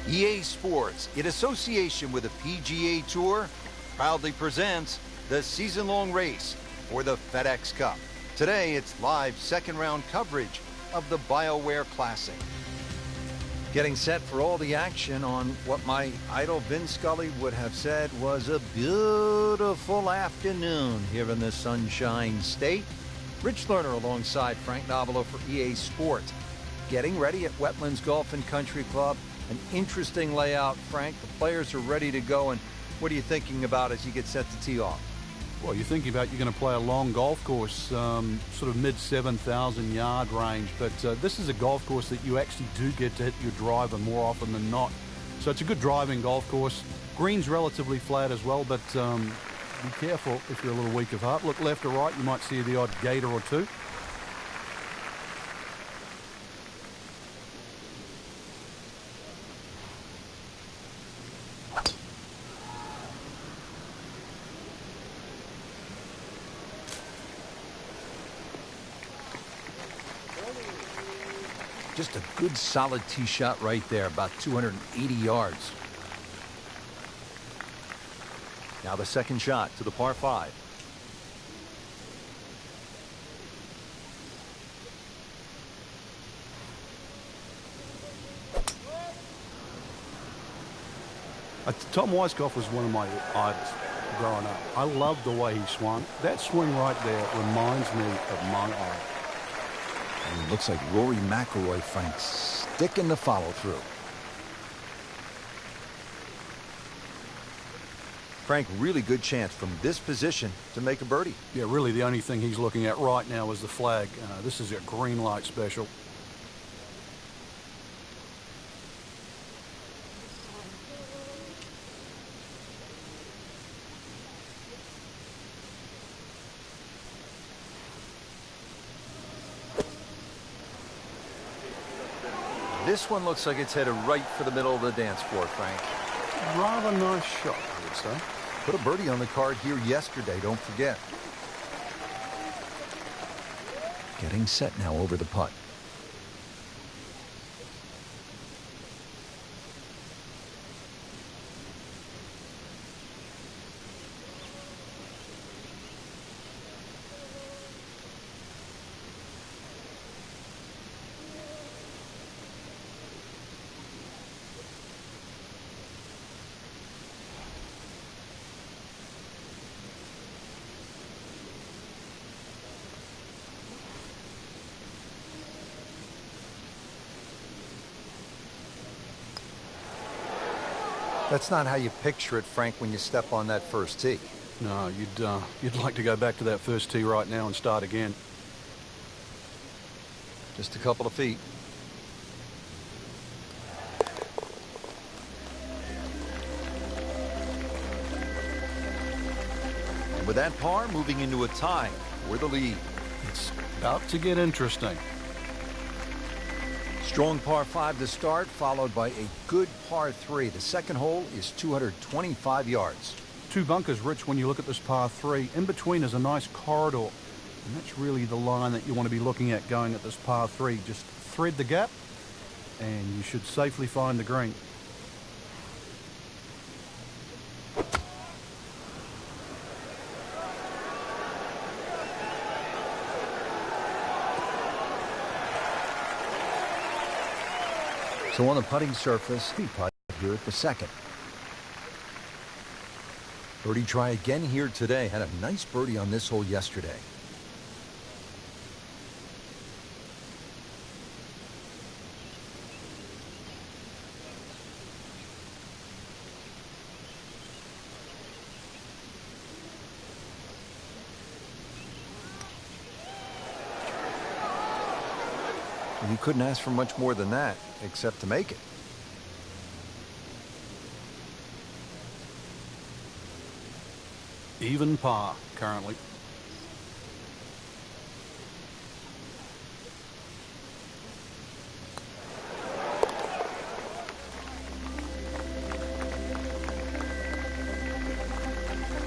EA Sports, in association with the PGA Tour, proudly presents the season-long race for the FedEx Cup. Today, it's live second-round coverage of the BioWare Classic. Getting set for all the action on what my idol Vin Scully would have said was a beautiful afternoon here in the Sunshine State. Rich Lerner alongside Frank Novelo for EA Sports. Getting ready at Wetlands Golf and Country Club. An interesting layout, Frank. The players are ready to go, and what are you thinking about as you get set to tee off? Well, you're thinking about you're going to play a long golf course, sort of mid-7,000 yard range, but this is a golf course that you actually do get to hit your driver more often than not. So it's a good driving golf course. Green's relatively flat as well, but be careful if you're a little weak of heart. Look left or right, you might see the odd gator or two. Just a good solid tee shot right there, about 280 yards. Now the second shot to the par 5. Tom Weiskopf was one of my idols growing up. I loved the way he swung. That swing right there reminds me of my idol. And it looks like Rory McIlroy, Frank, sticking the follow-through. Frank, really good chance from this position to make a birdie. Yeah, really the only thing he's looking at right now is the flag. This is a green light special. This one looks like it's headed right for the middle of the dance floor, Frank. Rather nice shot, I would say. Put a birdie on the card here yesterday, don't forget. Getting set now over the putt. That's not how you picture it, Frank, when you step on that first tee. No, you'd like to go back to that first tee right now and start again. Just a couple of feet. And with that par, moving into a tie for the lead. It's about to get interesting. Strong par 5 to start, followed by a good par 3. The second hole is 225 yards. Two bunkers, Rich, when you look at this par 3. In between is a nice corridor. And that's really the line that you want to be looking at going at this par 3. Just thread the gap, and you should safely find the green. So on the putting surface, he putt here at the second. Birdie try again here today. Had a nice birdie on this hole yesterday. And you couldn't ask for much more than that, except to make it. Even par currently.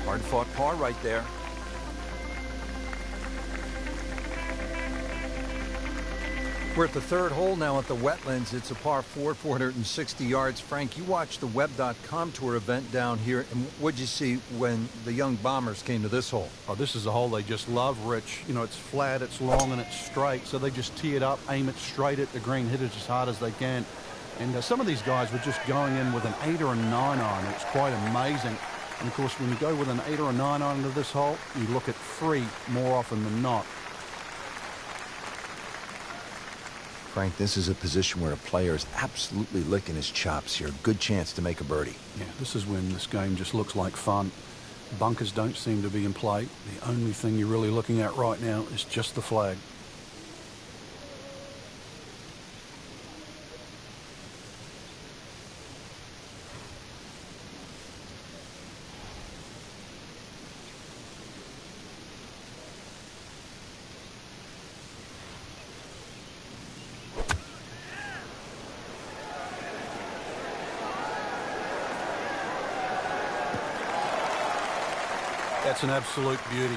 Hard fought par right there. We're at the third hole now at the Wetlands. It's a par 4, 460 yards. Frank, you watched the Web.com Tour event down here, and what'd you see when the young bombers came to this hole? Oh, this is a hole they just love, Rich. You know, it's flat, it's long, and it's straight, so they just tee it up, aim it straight at the green, hit it as hard as they can. And some of these guys were just going in with an 8 or a 9 iron. It's quite amazing. And, of course, when you go with an 8 or a 9 iron into this hole, you look at 3 more often than not. Frank, this is a position where a player is absolutely licking his chops here. Good chance to make a birdie. Yeah, this is when this game just looks like fun. Bunkers don't seem to be in play. The only thing you're really looking at right now is just the flag. That's an absolute beauty.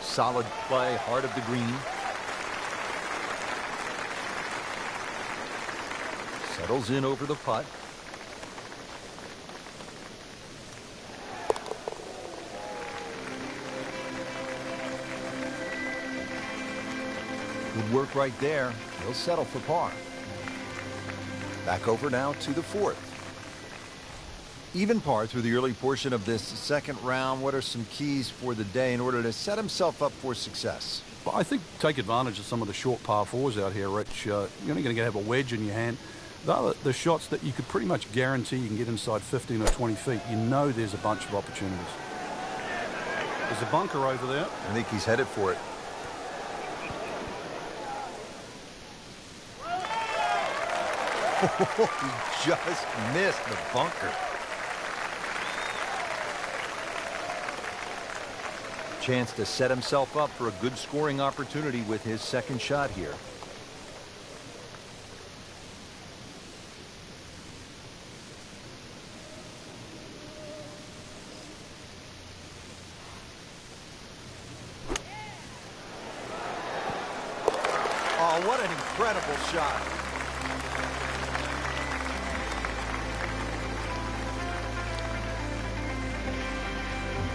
Solid play, heart of the green. Settles in over the putt. Good work right there. He'll settle for par. Back over now to the 4th. Even par through the early portion of this second round. What are some keys for the day in order to set himself up for success? Well, I think take advantage of some of the short par 4s out here, Rich. You're only going to have a wedge in your hand. The shots that you could pretty much guarantee you can get inside 15 or 20 feet. You know there's a bunch of opportunities. There's a bunker over there. I think he's headed for it. He just missed the bunker. Chance to set himself up for a good scoring opportunity with his second shot here. Oh, what an incredible shot.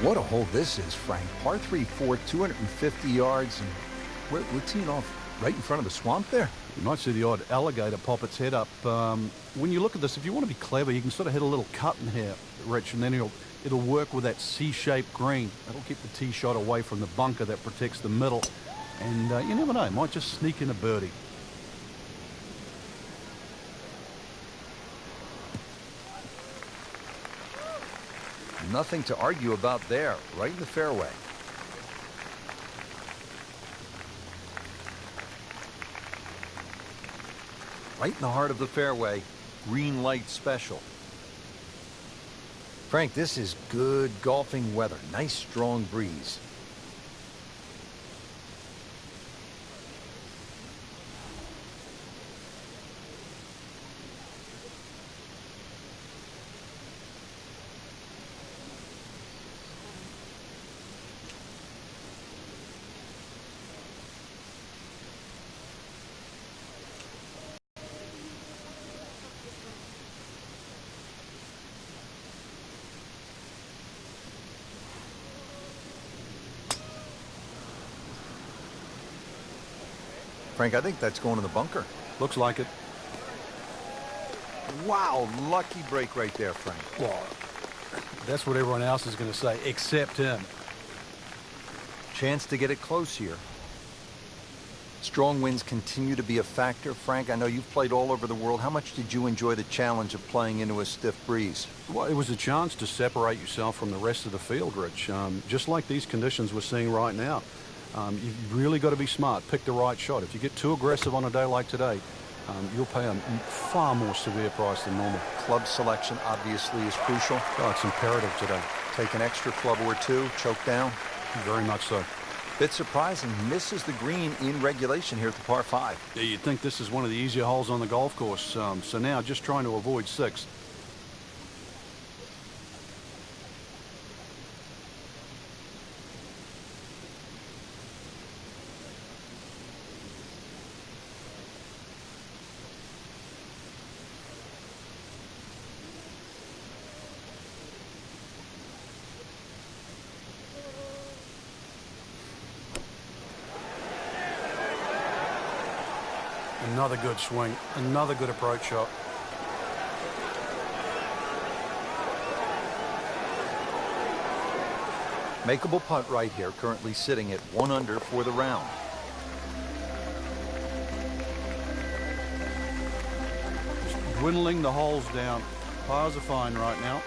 What a hole this is, Frank. Par 3, 4, 250 yards. And we're teeing off right in front of the swamp there. You might see the odd alligator pop its head up. When you look at this, if you want to be clever, you can sort of hit a little cut in here, Rich, and then it'll work with that C-shaped green. That'll keep the tee shot away from the bunker that protects the middle. And you never know, it might just sneak in a birdie. Nothing to argue about there, right in the fairway. Right in the heart of the fairway, green light special. Frank, this is good golfing weather. Nice strong breeze. Frank, I think that's going in the bunker. Looks like it. Wow, lucky break right there, Frank. Well, that's what everyone else is going to say, except him. Chance to get it close here. Strong winds continue to be a factor. Frank, I know you've played all over the world. How much did you enjoy the challenge of playing into a stiff breeze? Well, it was a chance to separate yourself from the rest of the field, Rich. Just like these conditions we're seeing right now. You've really got to be smart. Pick the right shot. If you get too aggressive on a day like today, you'll pay a far more severe price than normal. Club selection obviously is crucial. Oh, it's imperative today. Take an extra club or two, choke down. Very much so. Bit surprising, misses the green in regulation here at the par 5. Yeah, you'd think this is one of the easier holes on the golf course. So now just trying to avoid 6. Another good swing, another good approach shot. Makeable putt right here, currently sitting at 1 under for the round. Just dwindling the holes down. Pars are fine right now.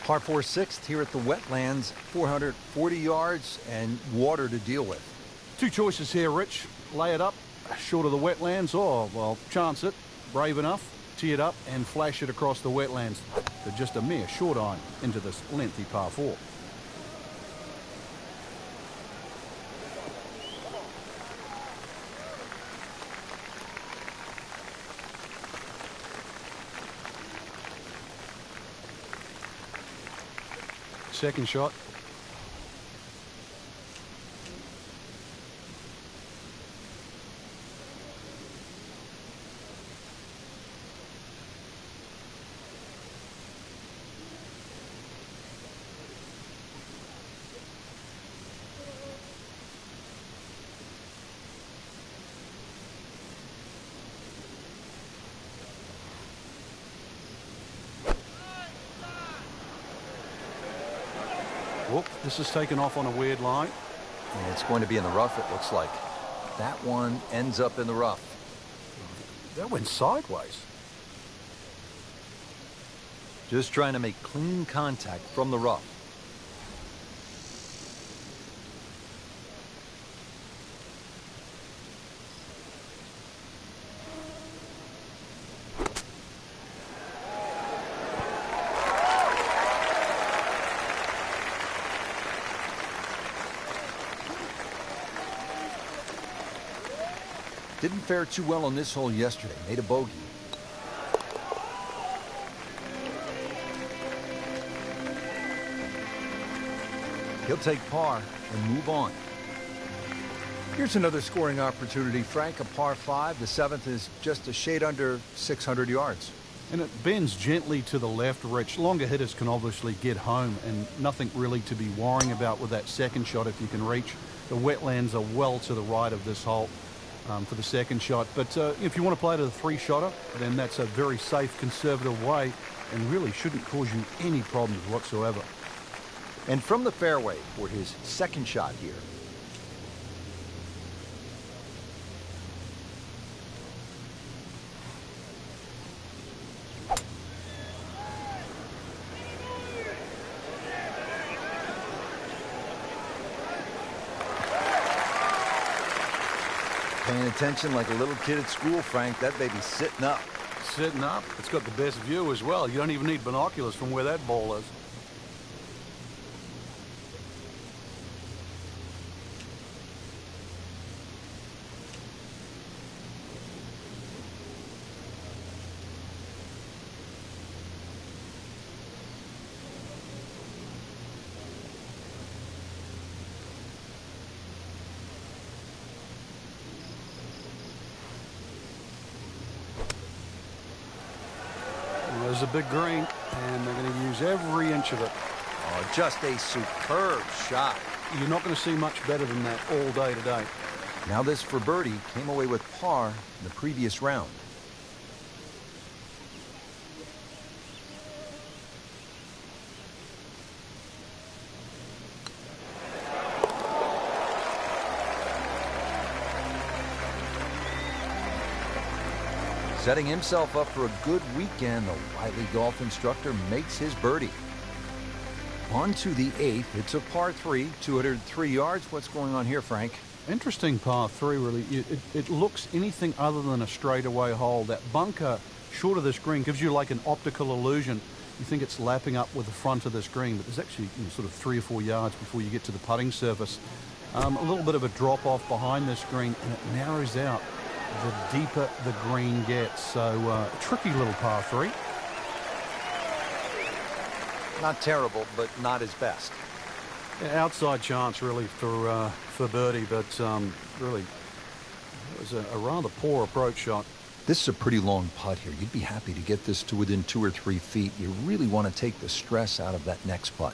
Par 4 sixth here at the wetlands, 440 yards and water to deal with. 2 choices here, Rich. Lay it up short of the wetlands, or, well, chance it, brave enough, tee it up and flash it across the wetlands for just a mere short iron into this lengthy par 4. Second shot. Whoop, this is taken off on a weird line. And it's going to be in the rough, it looks like. That one ends up in the rough. That went sideways. Just trying to make clean contact from the rough. Didn't fare too well on this hole yesterday. Made a bogey. He'll take par and move on. Here's another scoring opportunity, Frank. A par 5. The 7th is just a shade under 600 yards. And it bends gently to the left, Rich. Longer hitters can obviously get home, and nothing really to be worrying about with that second shot if you can reach. The wetlands are well to the right of this hole. For the second shot, but if you want to play to the 3-shotter, then that's a very safe, conservative way and really shouldn't cause you any problems whatsoever. And from the fairway for his second shot here. Paying attention like a little kid at school, Frank. That baby's sitting up. Sitting up. It's got the best view as well. You don't even need binoculars from where that ball is. There's a big green, and they're going to use every inch of it. Oh, just a superb shot. You're not going to see much better than that all day today. Now this for birdie. Came away with par in the previous round. Setting himself up for a good weekend, the wily golf instructor makes his birdie. On to the 8th. It's a par 3, 203 yards. What's going on here, Frank? Interesting par 3, really. It looks anything other than a straightaway hole. That bunker short of this green gives you like an optical illusion. You think it's lapping up with the front of this green, but there's actually sort of 3 or 4 yards before you get to the putting surface. A little bit of a drop off behind this green, and it narrows out the deeper the green gets. So tricky little par 3. Not terrible, but not his best. Yeah, outside chance really for birdie, but really it was a rather poor approach shot. This is a pretty long putt here. You'd be happy to get this to within 2 or 3 feet. You really want to take the stress out of that next putt.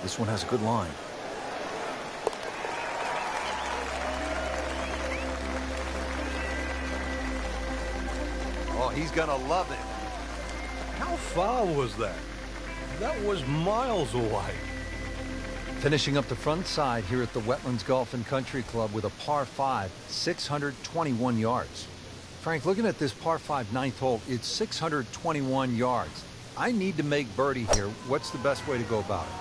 This one has a good line. Oh, he's gonna love it. How far was that? That was miles away. Finishing up the front side here at the Wetlands Golf and Country Club with a par 5, 621 yards. Frank, looking at this par 5 ninth hole, it's 621 yards. I need to make birdie here. What's the best way to go about it?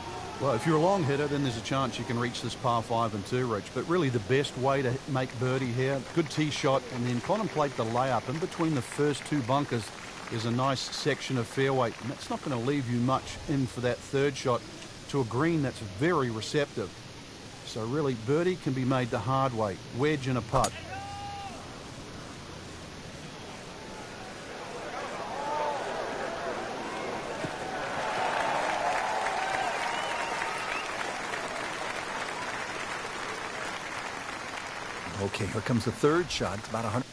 Well, if you're a long hitter, then there's a chance you can reach this par 5 and 2, Rich. But really the best way to make birdie here, good tee shot, and then contemplate the layup. In between the first 2 bunkers, there's a nice section of fairway, and that's not going to leave you much in for that third shot to a green that's very receptive. So really, birdie can be made the hard way, wedge and a putt. Okay, here comes the third shot. It's about 100.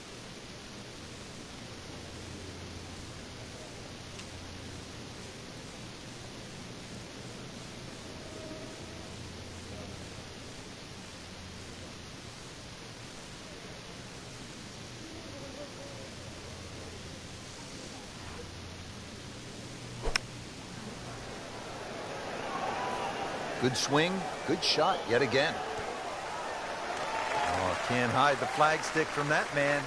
Good swing, good shot yet again. Oh, can't hide the flagstick from that man.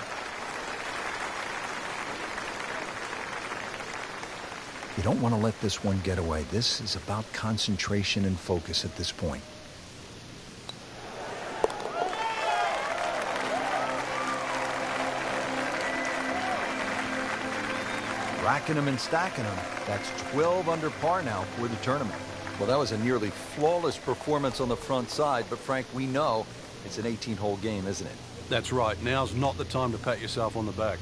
You don't want to let this one get away. This is about concentration and focus at this point. Racking them and stacking them. That's 12 under par now for the tournament. Well, that was a nearly flawless performance on the front side, but Frank, we know it's an 18-hole game, isn't it? That's right. Now's not the time to pat yourself on the back.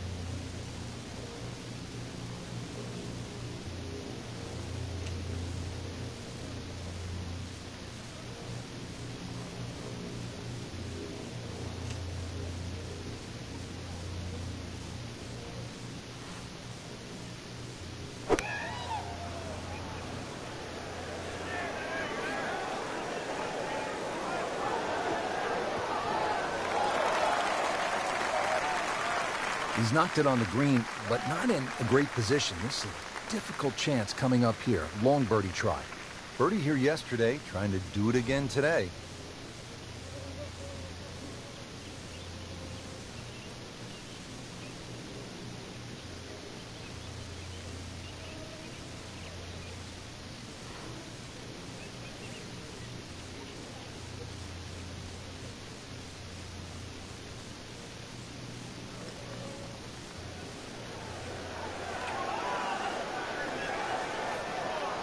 He's knocked it on the green, but not in a great position. This is a difficult chance coming up here. Long birdie try. Birdie here yesterday, trying to do it again today.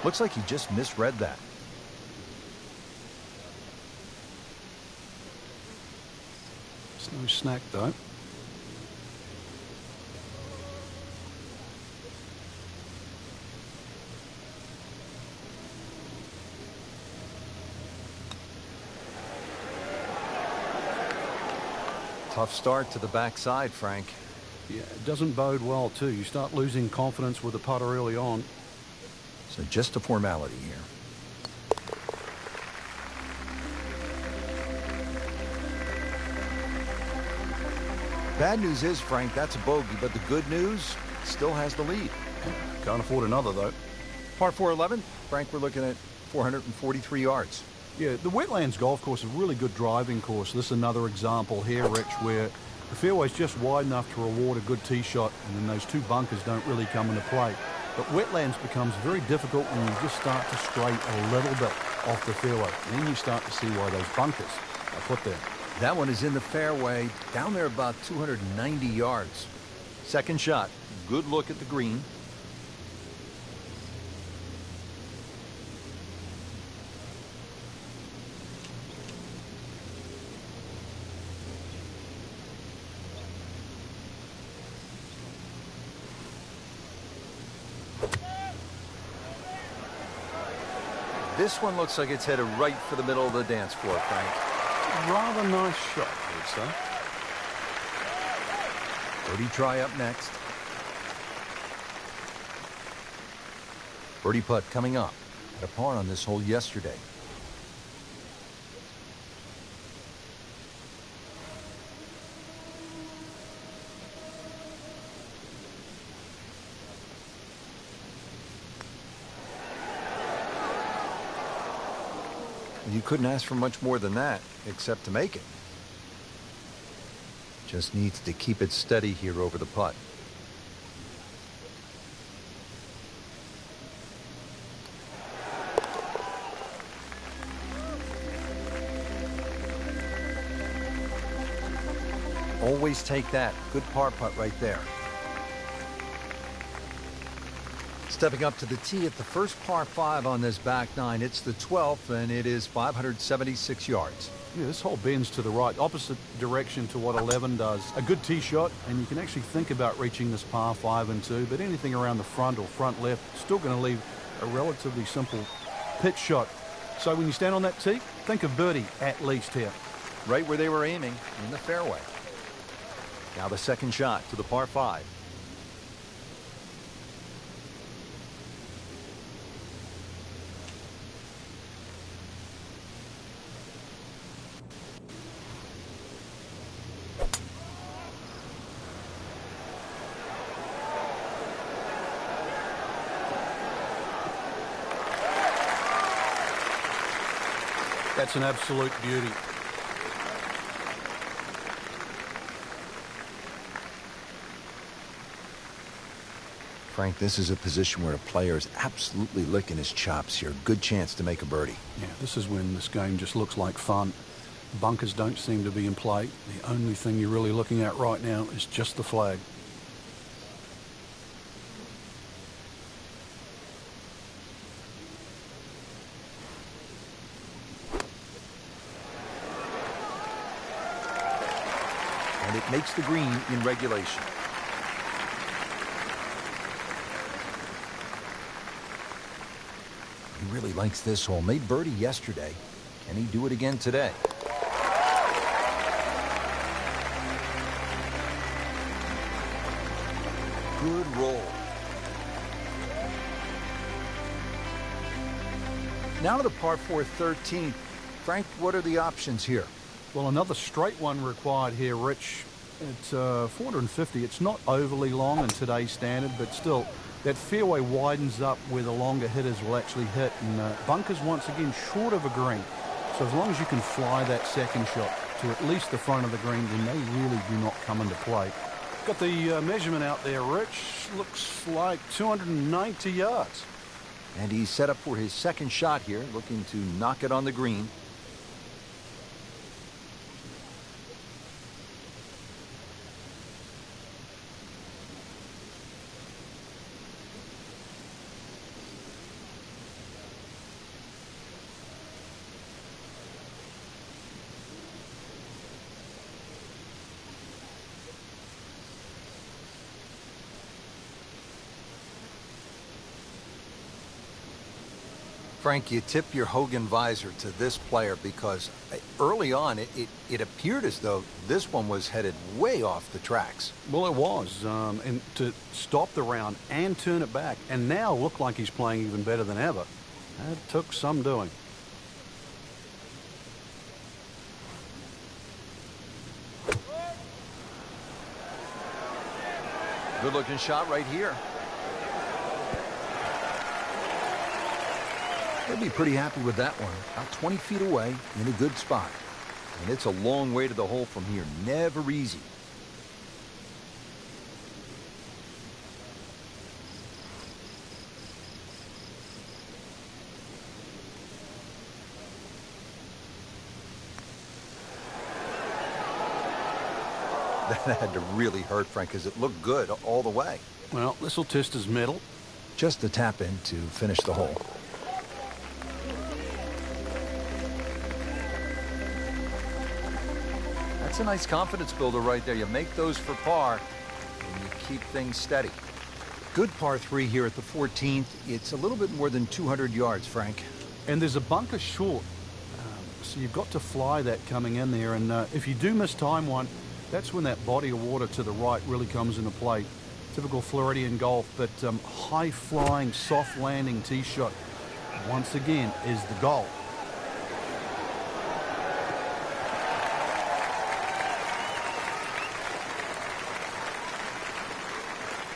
Looks like he just misread that. It's no snack, though. Tough start to the backside, Frank. Yeah, it doesn't bode well, too. You start losing confidence with the putter early on. So just a formality here. Bad news is, Frank, that's a bogey, but the good news, still has the lead. Can't afford another, though. Par 4 11, Frank, we're looking at 443 yards. Yeah, the Wetlands Golf Course is a really good driving course. This is another example here, Rich, where the fairway's just wide enough to reward a good tee shot, and then those two bunkers don't really come into play. But Wetlands becomes very difficult when you just start to stray a little bit off the fairway. And then you start to see why those bunkers are put there. That one is in the fairway, down there about 290 yards. Second shot, good look at the green. This one looks like it's headed right for the middle of the dance floor, Frank. Rather nice shot, I would say. Birdie try up next. Birdie putt coming up. Had a par on this hole yesterday. You couldn't ask for much more than that, except to make it. Just needs to keep it steady here over the putt. Always take that. Good par putt right there. Stepping up to the tee at the first par 5 on this back nine. It's the 12th, and it is 576 yards. Yeah, this hole bends to the right, opposite direction to what 11 does. A good tee shot, and you can actually think about reaching this par 5 and 2, but anything around the front or front left, still going to leave a relatively simple pitch shot. So when you stand on that tee, think of birdie at least here. Right where they were aiming, in the fairway. Now the second shot to the par 5. That's an absolute beauty. Frank, this is a position where a player is absolutely licking his chops here. Good chance to make a birdie. Yeah, this is when this game just looks like fun. Bunkers don't seem to be in play. The only thing you're really looking at right now is just the flag. And it makes the green in regulation. He really likes this hole. Made birdie yesterday. Can he do it again today? Good roll. Now to the par 4 13th. Frank, what are the options here? Well, another straight one required here, Rich. It's 450. It's not overly long in today's standard, but still, that fairway widens up where the longer hitters will actually hit. And bunkers, once again, short of a green. So as long as you can fly that second shot to at least the front of the green, then they really do not come into play. Got the measurement out there, Rich. Looks like 290 yards. And he's set up for his second shot here, looking to knock it on the green. Frank, you tip your Hogan visor to this player because early on it appeared as though this one was headed way off the tracks. Well, it was. And to stop the round and turn it back and now look like he's playing even better than ever, that took some doing. Good-looking shot right here. He'll be pretty happy with that one. About 20 feet away in a good spot. And it's a long way to the hole from here. Never easy. That had to really hurt, Frank, because it looked good all the way. Well, this will test his mettle. Just a tap in to finish the hole. That's a nice confidence builder right there. You make those for par, and you keep things steady. Good par 3 here at the 14th. It's a little bit more than 200 yards, Frank. And there's a bunker short, so you've got to fly that coming in there. And if you do miss time one, that's when that body of water to the right really comes into play. Typical Floridian golf, but high-flying, soft-landing tee shot, once again, is the goal.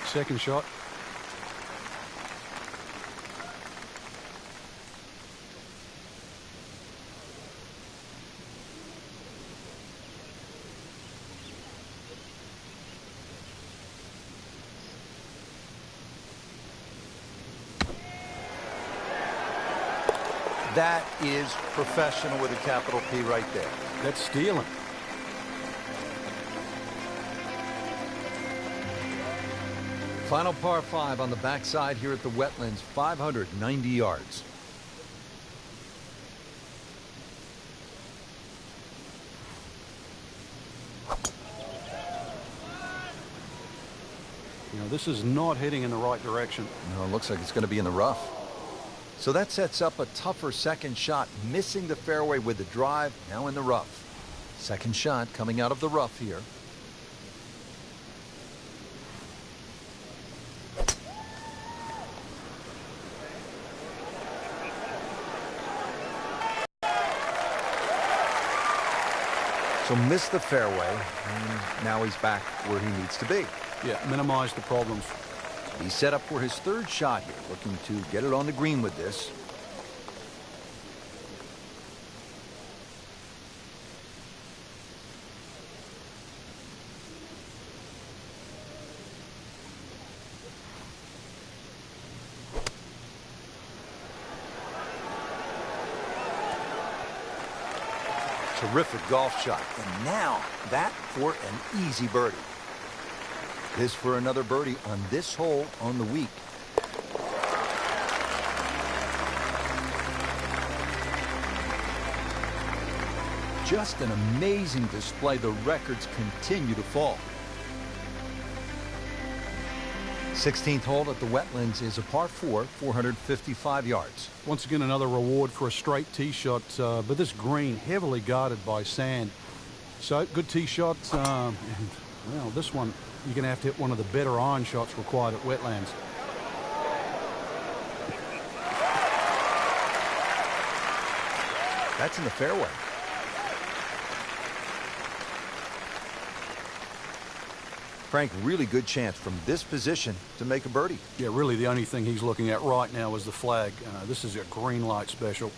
Second shot. That is professional with a capital P right there. That's stealing. Final par 5 on the backside here at the Wetlands, 590 yards. You know, this is not heading in the right direction. No, it looks like it's going to be in the rough. So that sets up a tougher second shot, missing the fairway with the drive, now in the rough. Second shot coming out of the rough here. So missed the fairway, and now he's back where he needs to be. Yeah, minimize the problems. He's set up for his third shot here, looking to get it on the green with this. Terrific golf shot, and now that for an easy birdie. This for another birdie on this hole on the week. Just an amazing display. The records continue to fall. 16th hole at the Wetlands is a par 4, 455 yards. Once again, another reward for a straight tee shot, but this green heavily guarded by sand. So, good tee shot. And, well, this one, you're going to have to hit one of the better iron shots required at Wetlands. That's in the fairway. Frank, really good chance from this position to make a birdie. Yeah, really the only thing he's looking at right now is the flag. This is a green light special.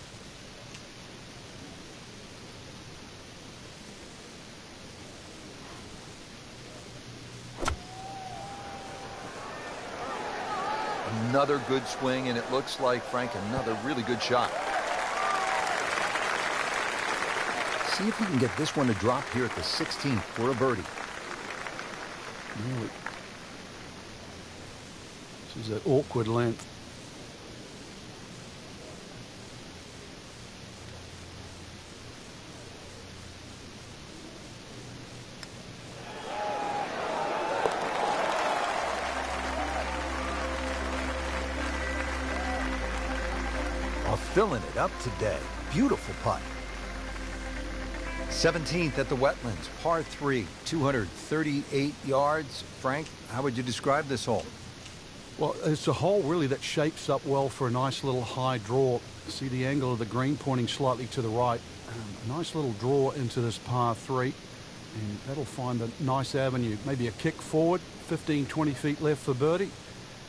Another good swing, and it looks like, Frank, another really good shot. See if we can get this one to drop here at the 16th for a birdie. Really. This is an awkward length. Filling it up today. Beautiful putt. 17th at the Wetlands, par 3, 238 yards. Frank, how would you describe this hole? Well, it's a hole really that shapes up well for a nice little high draw. See the angle of the green pointing slightly to the right. A nice little draw into this par 3. And that'll find a nice avenue. Maybe a kick forward, 15, 20 feet left for birdie.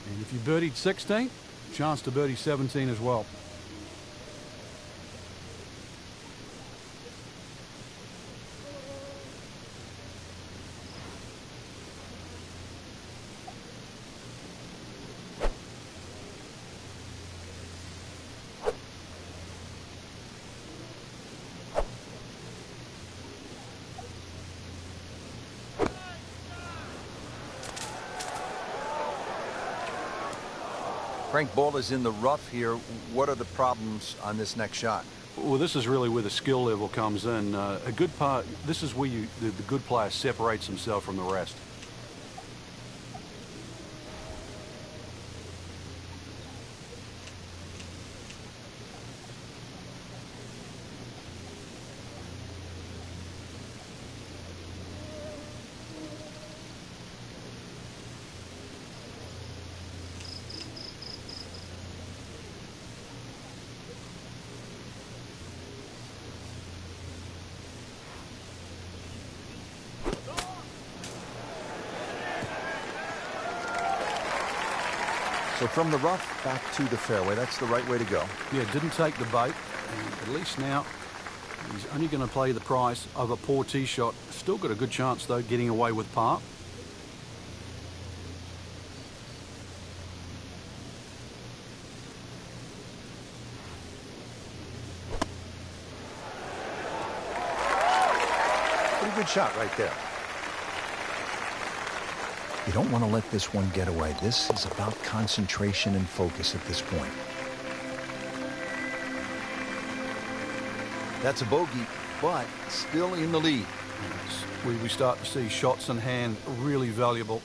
And if you birdied 16, chance to birdie 17 as well. Frank, ball is in the rough here. What are the problems on this next shot? Well, this is really where the skill level comes in. A good part, this is where the good player separates himself from the rest. So from the rough back to the fairway, that's the right way to go. Yeah, didn't take the bait. And at least now he's only going to play the price of a poor tee shot. Still got a good chance, though, getting away with par. Pretty good shot right there. You don't want to let this one get away. This is about concentration and focus at this point. That's a bogey, but still in the lead. We start to see shots in hand really valuable.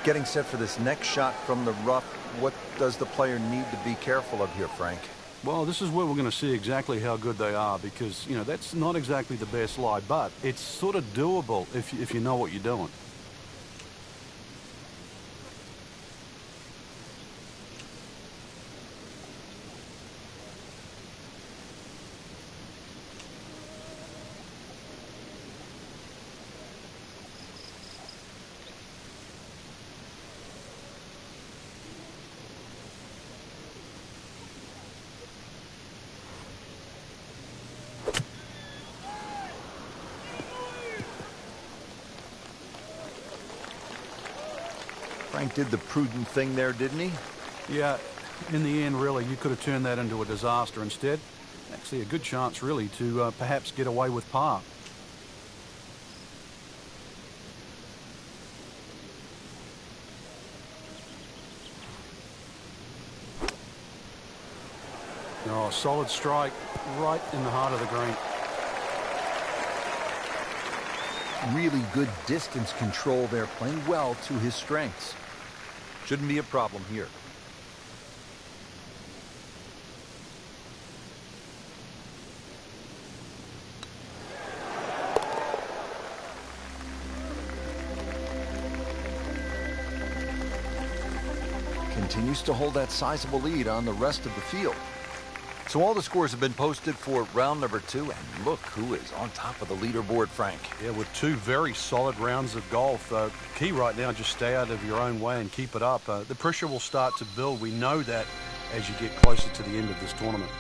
Getting set for this next shot from the rough, what does the player need to be careful of here, Frank? Well, this is where we're going to see exactly how good they are because, you know, that's not exactly the best lie, but it's sort of doable if you know what you're doing. Frank did the prudent thing there, didn't he? Yeah, in the end, really, you could have turned that into a disaster instead. Actually, a good chance, really, to perhaps get away with par. Oh, solid strike right in the heart of the green. Really good distance control there, playing well to his strengths. Shouldn't be a problem here. Continues to hold that sizable lead on the rest of the field. So all the scores have been posted for round number 2, and look who is on top of the leaderboard, Frank. Yeah, with 2 very solid rounds of golf. Key right now, just stay out of your own way and keep it up. The pressure will start to build. We know that as you get closer to the end of this tournament.